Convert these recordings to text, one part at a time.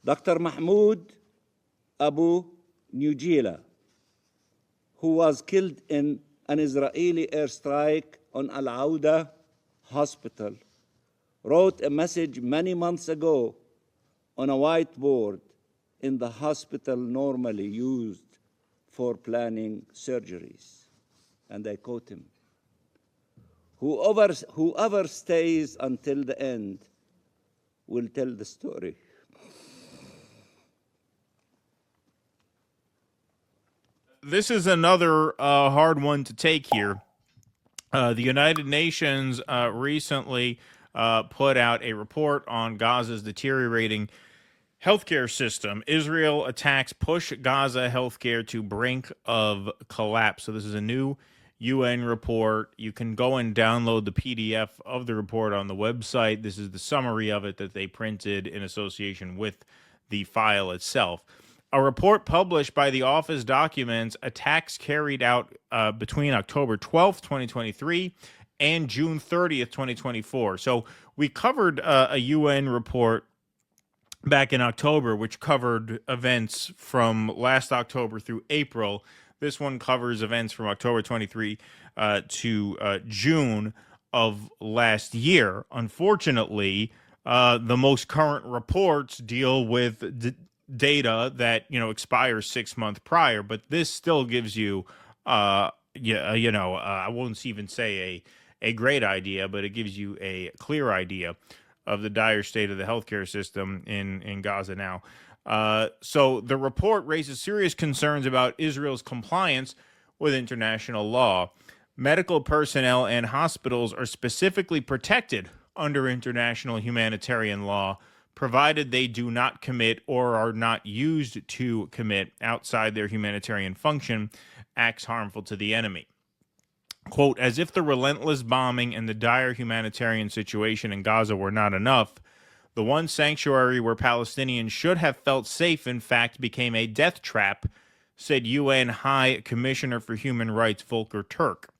Dr. Mahmoud Abu Nujila, who was killed in an Israeli airstrike on Al-Auda Hospital, wrote a message many months ago on a whiteboard in the hospital normally used for planning surgeries. And I quote him, whoever stays until the end will tell the story. This is another hard one to take here. The United Nations recently put out a report on Gaza's deteriorating healthcare system. Israel attacks push Gaza healthcare to brink of collapse. So this is a new UN report. You can go and download the PDF of the report on the website. This is the summary of it that they printed in association with the file itself. A report published by the office documents attacks carried out between October 12th, 2023 and June 30th, 2024. So we covered a UN report back in October, which covered events from last October through April. This one covers events from October 23 to June of last year. Unfortunately, the most current reports deal with data that expires 6 months prior, but this still gives you I won't even say a great idea, but it gives you a clear idea of the dire state of the healthcare system in Gaza now. So the report raises serious concerns about Israel's compliance with international law. Medical personnel and hospitals are specifically protected under international humanitarian law, provided they do not commit or are not used to commit outside their humanitarian function acts harmful to the enemy. Quote, as if the relentless bombing and the dire humanitarian situation in Gaza were not enough, the one sanctuary where Palestinians should have felt safe, in fact, became a death trap, said UN High Commissioner for Human Rights Volker Turk.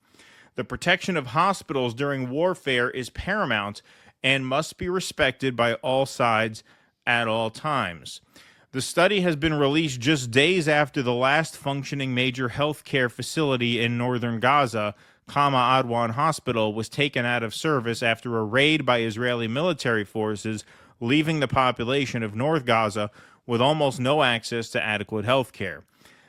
The protection of hospitals during warfare is paramount and must be respected by all sides at all times. The study has been released just days after the last functioning major healthcare facility in northern Gaza, Kama Adwan Hospital, was taken out of service after a raid by Israeli military forces, leaving the population of North Gaza with almost no access to adequate health care.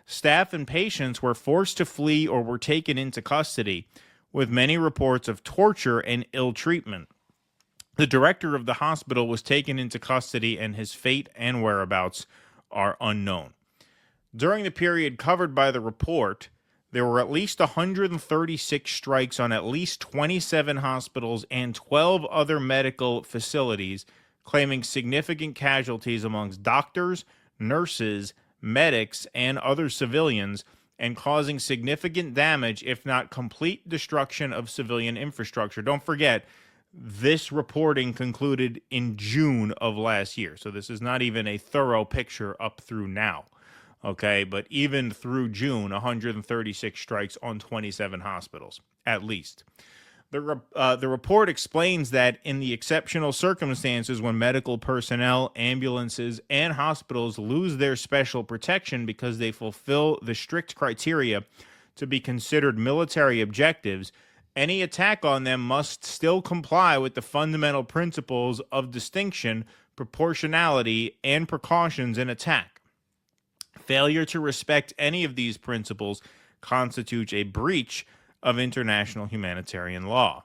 Staff and patients were forced to flee or were taken into custody, with many reports of torture and ill treatment. The director of the hospital was taken into custody, and his fate and whereabouts are unknown. During the period covered by the report, there were at least 136 strikes on at least 27 hospitals and 12 other medical facilities, claiming significant casualties amongst doctors, nurses, medics, and other civilians, and causing significant damage, if not complete destruction of civilian infrastructure. Don't forget, this reporting concluded in June of last year, so this is not even a thorough picture up through now. Okay, but even through June, 136 strikes on 27 hospitals, at least. The report explains that in the exceptional circumstances when medical personnel, ambulances, and hospitals lose their special protection because they fulfill the strict criteria to be considered military objectives, any attack on them must still comply with the fundamental principles of distinction, proportionality, and precautions in attack. Failure to respect any of these principles constitutes a breach of international humanitarian law.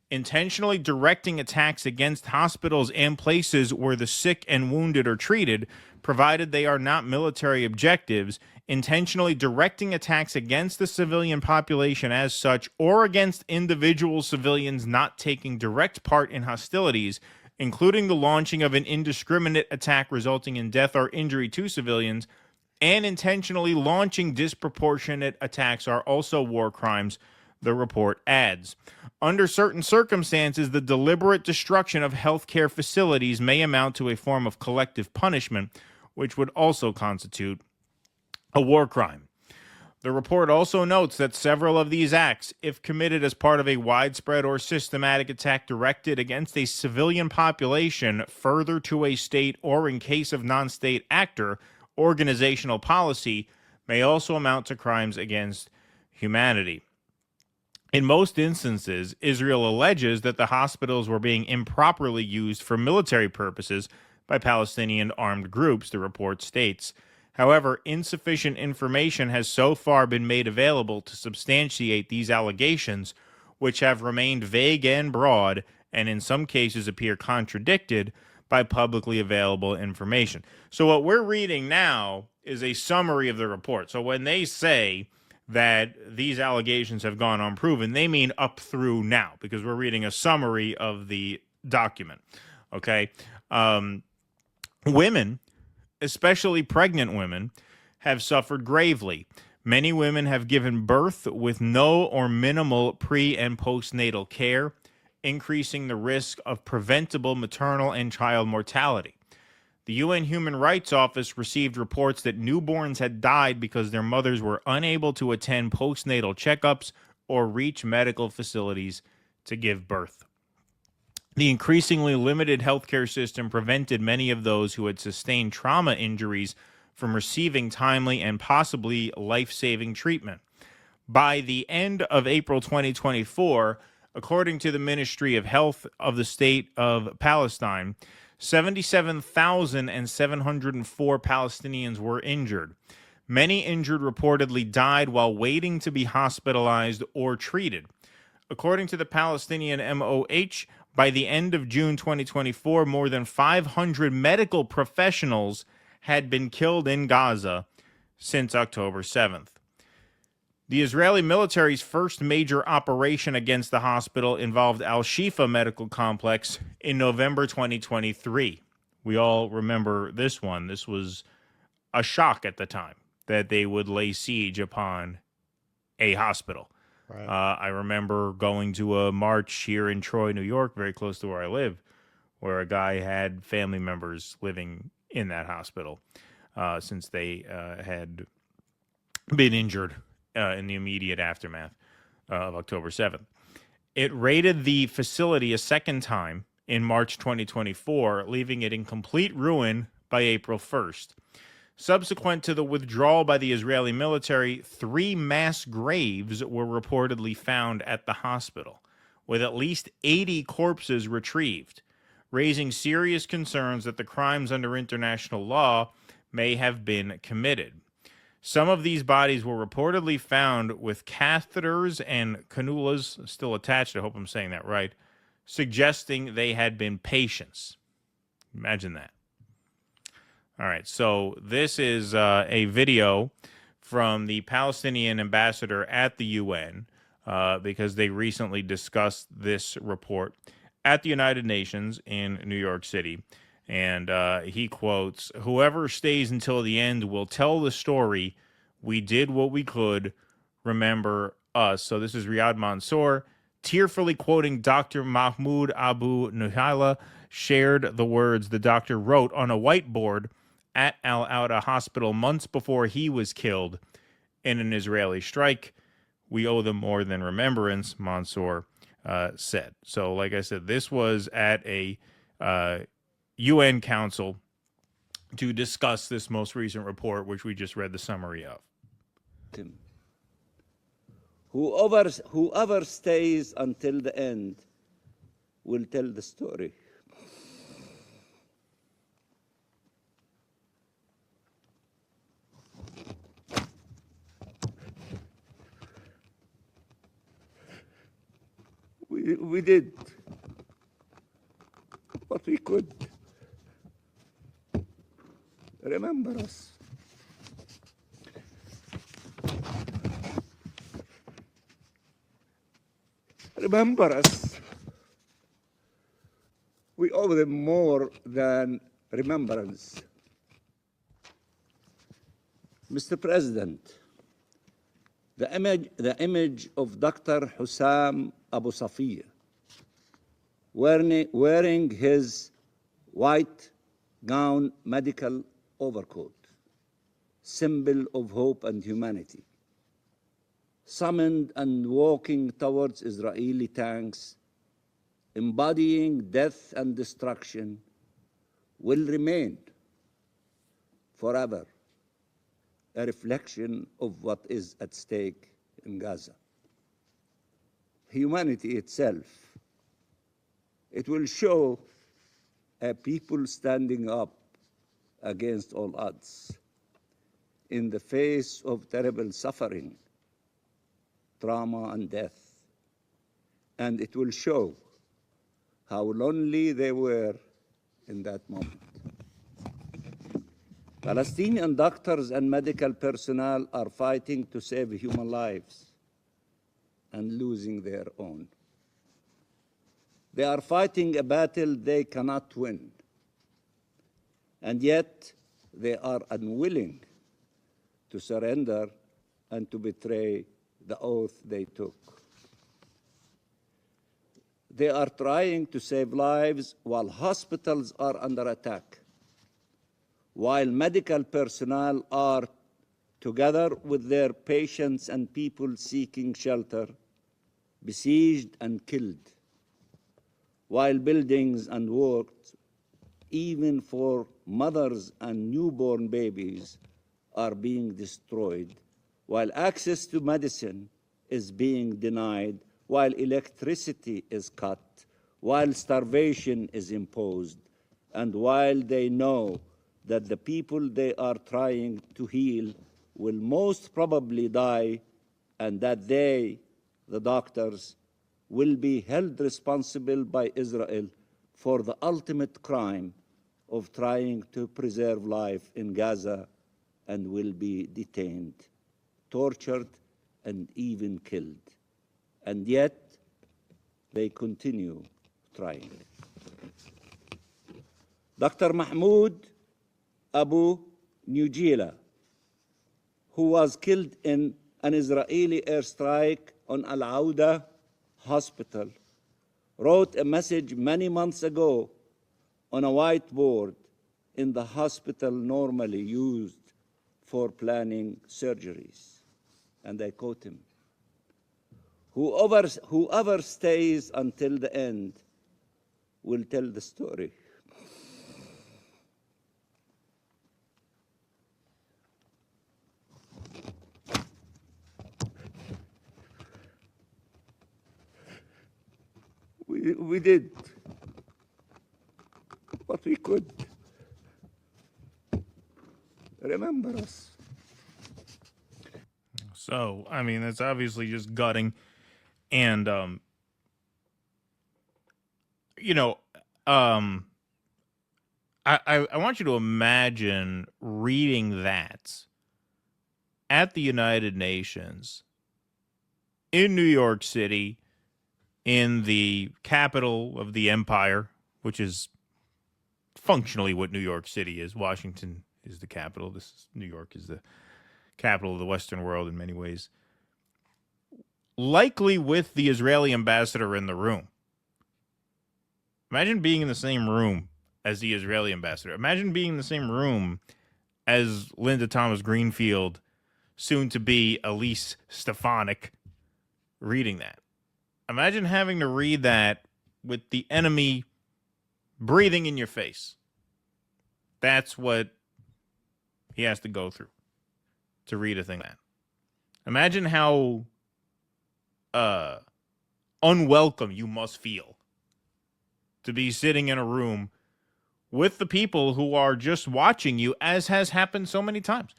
Intentionally directing attacks against hospitals and places where the sick and wounded are treated, provided they are not military objectives, intentionally directing attacks against the civilian population as such, or against individual civilians not taking direct part in hostilities, including the launching of an indiscriminate attack resulting in death or injury to civilians, and intentionally launching disproportionate attacks are also war crimes, the report adds. Under certain circumstances, the deliberate destruction of healthcare facilities may amount to a form of collective punishment, which would also constitute a war crime. The report also notes that several of these acts, if committed as part of a widespread or systematic attack directed against a civilian population, further to a state or, in case of non-state actor, organizational policy, may also amount to crimes against humanity. In most instances, Israel alleges that the hospitals were being improperly used for military purposes by Palestinian armed groups, the report states. However, insufficient information has so far been made available to substantiate these allegations, which have remained vague and broad, and in some cases appear contradicted by publicly available information. So what we're reading now is a summary of the report. So when they say that these allegations have gone unproven, they mean up through now, because we're reading a summary of the document. Okay? Women, especially pregnant women, have suffered gravely. Many women have given birth with no or minimal pre- and postnatal care, increasing the risk of preventable maternal and child mortality. The UN Human Rights Office received reports that newborns had died because their mothers were unable to attend postnatal checkups or reach medical facilities to give birth. The increasingly limited healthcare system prevented many of those who had sustained trauma injuries from receiving timely and possibly life-saving treatment. By the end of April 2024, according to the Ministry of Health of the State of Palestine, 77,704 Palestinians were injured. Many injured reportedly died while waiting to be hospitalized or treated. According to the Palestinian MOH, by the end of June 2024, more than 500 medical professionals had been killed in Gaza since October 7th. The Israeli military's first major operation against the hospital involved Al-Shifa Medical Complex in November 2023. We all remember this one. This was a shock at the time that they would lay siege upon a hospital. Right. I remember going to a march here in Troy, New York, very close to where I live, where a guy had family members living in that hospital since they had been injured in the immediate aftermath of October 7th. It raided the facility a second time in March 2024, leaving it in complete ruin by April 1st. Subsequent to the withdrawal by the Israeli military, 3 mass graves were reportedly found at the hospital, with at least 80 corpses retrieved, raising serious concerns that the crimes under international law may have been committed. Some of these bodies were reportedly found with catheters and cannulas still attached, I hope I'm saying that right, suggesting they had been patients. Imagine that. All right, so this is a video from the Palestinian ambassador at the UN because they recently discussed this report at the United Nations in New York City. And he quotes, "Whoever stays until the end will tell the story. We did what we could. Remember us." So this is Riyad Mansour tearfully quoting Dr. Mahmoud Abu Nuhaila, shared the words the doctor wrote on a whiteboard at Al-Auda Hospital months before he was killed in an Israeli strike. "We owe them more than remembrance," Mansour said. So, like I said, this was at a UN Council to discuss this most recent report, which we just read the summary of. Whoever stays until the end will tell the story. We did what we could. Remember us. Remember us. We owe them more than remembrance. Mr. President, the image of Dr. Hussam Abu Safiya wearing his white gown medical overcoat, symbol of hope and humanity, summoned and walking towards Israeli tanks, embodying death and destruction, will remain forever a reflection of what is at stake in Gaza. Humanity itself, it will show a people standing up against all odds in the face of terrible suffering, trauma, and death. And it will show how lonely they were in that moment. Palestinian doctors and medical personnel are fighting to save human lives and losing their own. They are fighting a battle they cannot win, and yet they are unwilling to surrender and to betray the oath they took. They are trying to save lives while hospitals are under attack, while medical personnel are, together with their patients and people seeking shelter, besieged and killed, while buildings and works, even for mothers and newborn babies, are being destroyed, while access to medicine is being denied, while electricity is cut, while starvation is imposed, and while they know that the people they are trying to heal will most probably die, and that they, the doctors, will be held responsible by Israel for the ultimate crime of trying to preserve life in Gaza, and will be detained, tortured, and even killed. And yet, they continue trying. Dr. Mahmoud Abu Nujila, who was killed in an Israeli airstrike on Al-Auda hospital, wrote a message many months ago on a whiteboard in the hospital normally used for planning surgeries. And I quote him, whoever stays until the end will tell the story. We did what we could. Remember us. So, I mean, that's obviously just gutting. And, you know, I want you to imagine reading that at the United Nations in New York City, in the capital of the empire, which is functionally what New York City is. Washington is the capital. New York is the capital of the Western world in many ways. Likely with the Israeli ambassador in the room. Imagine being in the same room as the Israeli ambassador. Imagine being in the same room as Linda Thomas Greenfield, soon to be Elise Stefanik, reading that. Imagine having to read that with the enemy breathing in your face. That's what he has to go through to read a thing like that. Imagine how unwelcome you must feel to be sitting in a room with the people who are just watching you, as has happened so many times.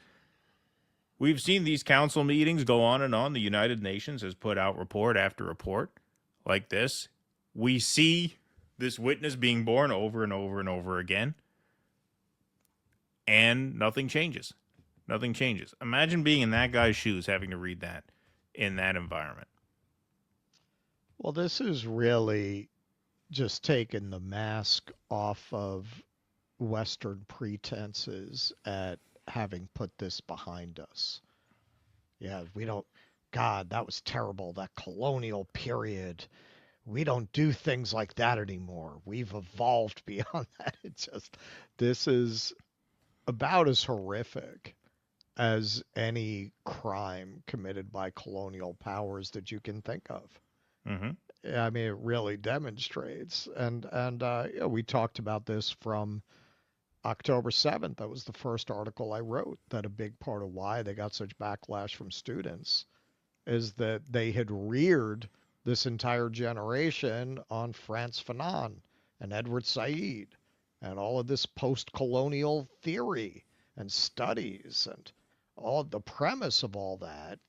We've seen these council meetings go on and on. The United Nations has put out report after report like this. We see this witness being born over and over and over again, and nothing changes. Nothing changes. Imagine being in that guy's shoes, having to read that in that environment. Well, this is really just taking the mask off of Western pretenses at having put this behind us. Yeah, we don't, God, that was terrible, that colonial period. We don't do things like that anymore. We've evolved beyond that. It's just, this is about as horrific as any crime committed by colonial powers that you can think of. Mm-hmm. I mean, it really demonstrates. And we talked about this from October 7th. That was the first article I wrote, that a big part of why they got such backlash from students is that they had reared this entire generation on Frantz Fanon and Edward Said and all of this post-colonial theory and studies, and all the premise of all that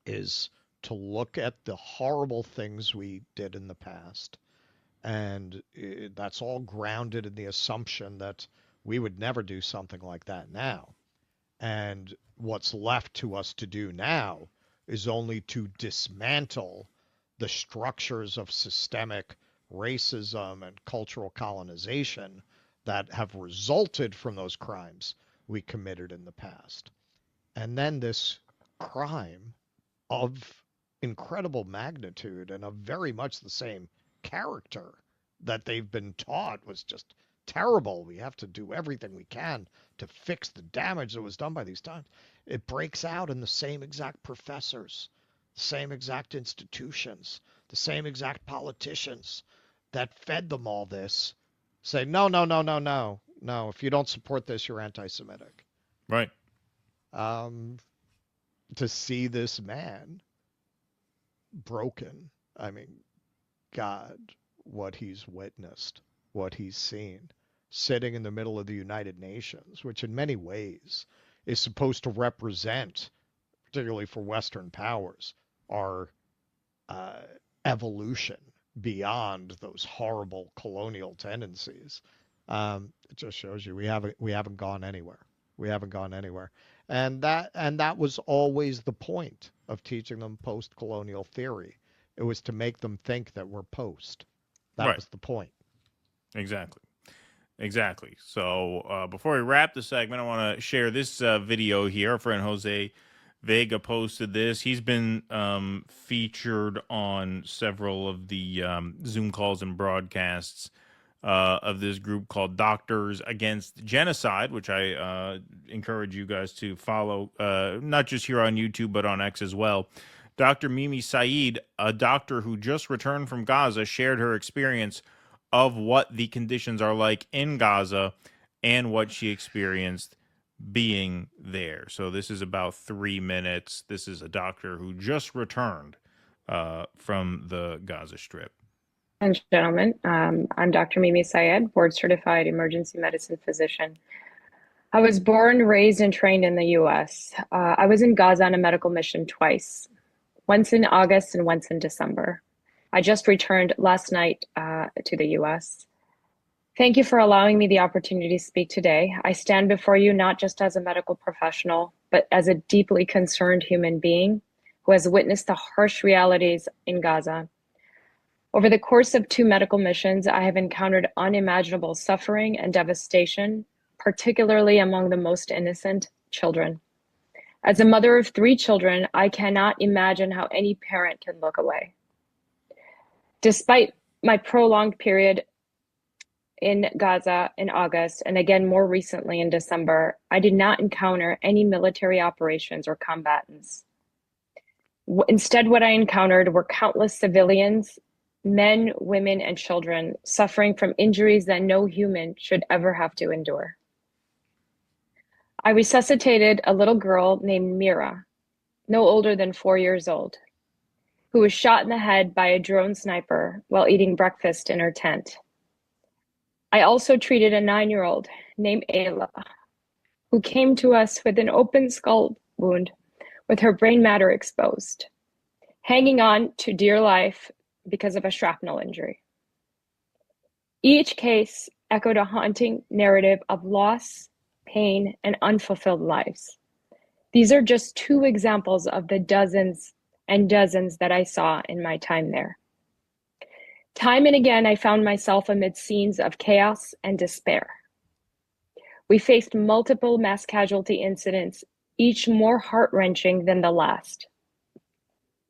is to look at the horrible things we did in the past. And that's all grounded in the assumption that we would never do something like that now. And what's left to us to do now is only to dismantle the structures of systemic racism and cultural colonization that have resulted from those crimes we committed in the past. And then this crime of incredible magnitude and of very much the same character that they've been taught was just terrible. We have to do everything we can to fix the damage that was done by these times. It breaks out in the same exact professors, the same exact institutions, the same exact politicians that fed them all this say, no, no, no, no, no, no. If you don't support this, you're anti-Semitic. Right. To see this man broken, I mean, God, what he's witnessed, what he's seen, sitting in the middle of the United Nations, which in many ways is supposed to represent, particularly for Western powers, our evolution beyond those horrible colonial tendencies. It just shows you we haven't gone anywhere. We haven't gone anywhere. And that was always the point of teaching them post-colonial theory. It was to make them think that we're post. That Right. was the point. Exactly. So before we wrap the segment, I want to share this video here. Our friend Jose Vega posted this. He's been featured on several of the Zoom calls and broadcasts of this group called Doctors Against Genocide, which I encourage you guys to follow, not just here on YouTube, but on X as well. Dr. Mimi Said, a doctor who just returned from Gaza, shared her experience of what the conditions are like in Gaza and what she experienced being there. So this is about 3 minutes. This is a doctor who just returned from the Gaza Strip. And gentlemen, I'm Dr. Mimi Syed, board-certified emergency medicine physician. I was born, raised, and trained in the U.S. I was in Gaza on a medical mission twice, once in August and once in December. I just returned last night to the U.S. Thank you for allowing me the opportunity to speak today. I stand before you not just as a medical professional, but as a deeply concerned human being who has witnessed the harsh realities in Gaza. Over the course of 2 medical missions, I have encountered unimaginable suffering and devastation, particularly among the most innocent children. As a mother of 3 children, I cannot imagine how any parent can look away. Despite my prolonged period in Gaza in August, and again more recently in December, I did not encounter any military operations or combatants. Instead, what I encountered were countless civilians, men, women, and children suffering from injuries that no human should ever have to endure. I resuscitated a little girl named Mira, no older than 4 years old, who was shot in the head by a drone sniper while eating breakfast in her tent. I also treated a 9-year-old named Ayla, who came to us with an open skull wound with her brain matter exposed, hanging on to dear life because of a shrapnel injury. Each case echoed a haunting narrative of loss, pain, and unfulfilled lives. These are just 2 examples of the dozens and dozens that I saw in my time there. Time and again, I found myself amid scenes of chaos and despair. We faced multiple mass casualty incidents, each more heart-wrenching than the last.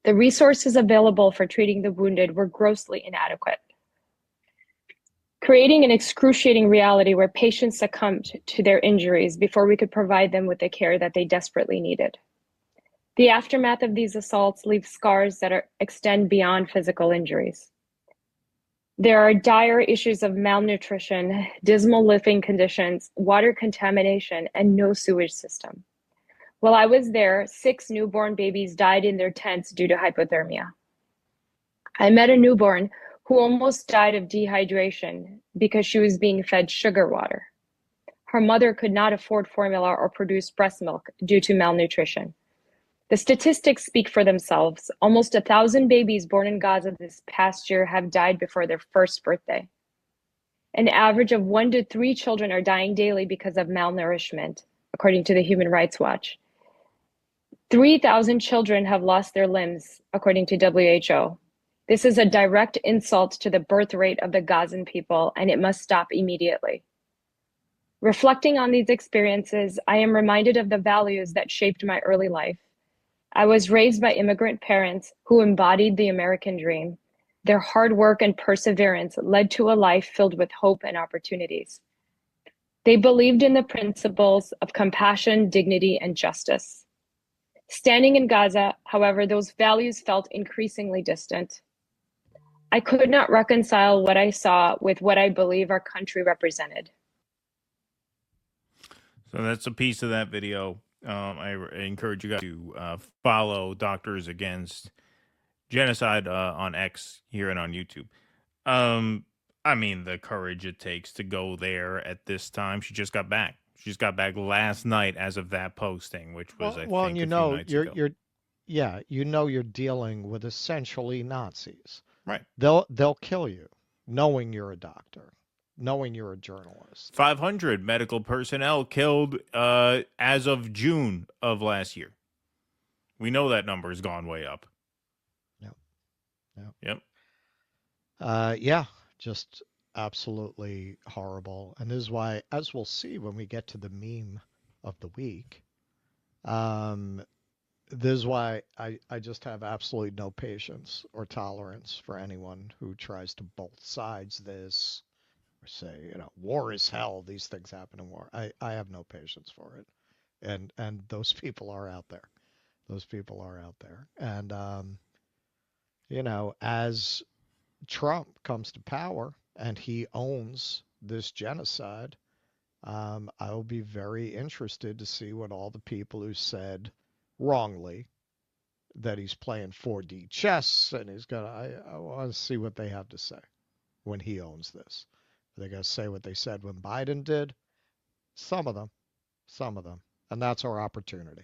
The resources available for treating the wounded were grossly inadequate. creating an excruciating reality where patients succumbed to their injuries before we could provide them with the care that they desperately needed. The aftermath of these assaults leaves scars that extend beyond physical injuries. There are dire issues of malnutrition, dismal living conditions, water contamination, and no sewage system. While I was there, 6 newborn babies died in their tents due to hypothermia. I met a newborn who almost died of dehydration because she was being fed sugar water. Her mother could not afford formula or produce breast milk due to malnutrition. The statistics speak for themselves. Almost 1,000 babies born in Gaza this past year have died before their first birthday. An average of 1 to 3 children are dying daily because of malnourishment, according to the Human Rights Watch. 3,000 children have lost their limbs, according to WHO. This is a direct insult to the birth rate of the Gazan people, and it must stop immediately. Reflecting on these experiences, I am reminded of the values that shaped my early life. I was raised by immigrant parents who embodied the American dream. Their hard work and perseverance led to a life filled with hope and opportunities. They believed in the principles of compassion, dignity, and justice. Standing in Gaza, however, those values felt increasingly distant. I could not reconcile what I saw with what I believe our country represented. So that's a piece of that video. I encourage you guys to follow Doctors Against Genocide on X here and on YouTube. I mean, the courage it takes to go there at this time. She just got back. She just got back last night as of that posting, which was, I think, a few nights ago. You're dealing with essentially Nazis. Right. They'll kill you, knowing you're a doctor, knowing you're a journalist. 500 medical personnel killed as of June of last year. We know that number has gone way up. Yep. Yeah, just absolutely horrible. And this is why, as we'll see when we get to the meme of the week, this is why I just have absolutely no patience or tolerance for anyone who tries to both sides this or say, war is hell. These things happen in war. I have no patience for it. And those people are out there. Those people are out there. And, as Trump comes to power and he owns this genocide, I'll be very interested to see what all the people who said wrongly that he's playing 4D chess and he's gonna. I want to see what they have to say when he owns this. Are they gonna say what they said when Biden did? Some of them, and that's our opportunity.